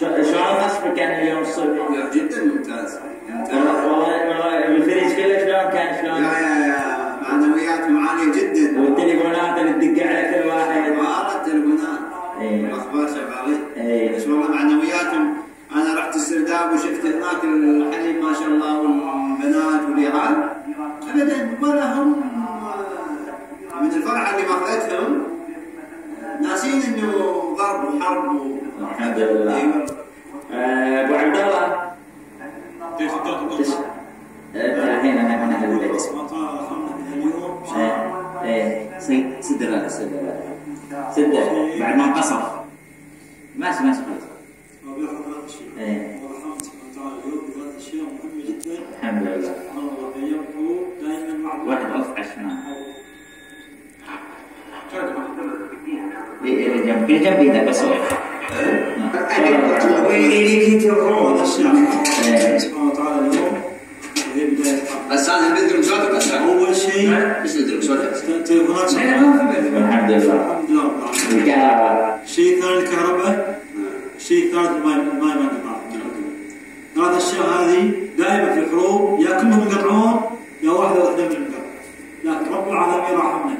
شلون نصبك كان اليوم الصبح؟ جدا ممتاز. والله بالفريج كله شلون كان شلون؟ يا معنوياتهم عاليه جدا. والتليفونات اللي تدق على كل واحد. والله التليفونات. الاخبار شغالين. بس والله معنوياتهم. انا رحت السرداب وشفت هناك الحليب ما شاء الله والبنات واليهال ابدا ولا هم من الفرحه اللي ماخذتهم ناسين انه ضرب وحرب الحمد لله. ابو عبد الله الحين انا في البيت. سد هذا سد بعد ما انقصر ماشي خلاص. الحمد لله. واحد أصعش في جنبي ده بس بس انا بدرم صوتك بس اول شيء ايش بدرم صوتك؟ تليفونات الحمد لله. الكهرباء. الشيء الثاني الكهرباء. الشيء الثالث الماء ما ينقطع. ثلاث اشياء هذه دائما في الحروب يا كلهم ينقطعون يا واحده او اثنين منهم. لكن رب العالمين رحمنا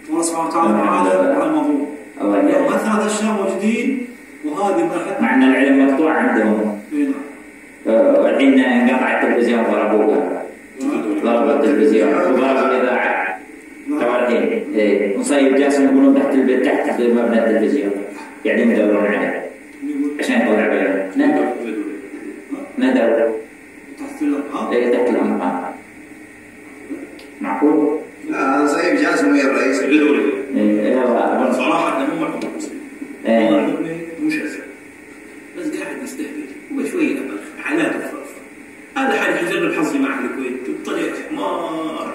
الله سبحانه وتعالى معنا على الموضوع. اليوم هالثلاث اشياء موجودين وهذه من مع ان العلم مقطوع عندهم. الحين انقطع التلفزيون ضربوه. ضربوا التلفزيون وضربوا الاذاعه. طبعا الحين مصيب جاسم يقولون تحت البيت تحت مبنى التلفزيون قاعدين يدورون عليه عشان يطلع بينهم. ندور تحت الأرض. تحت الأرض. معقول؟ لا صحيح جاسم ويا الرئيس بدوري. يلا صراحة احنا مو معقول والله مو شاذ بس قاعد نستهبل وبشوية حالات هذا حال حجرب حظي مع الكويت بطريقة حمار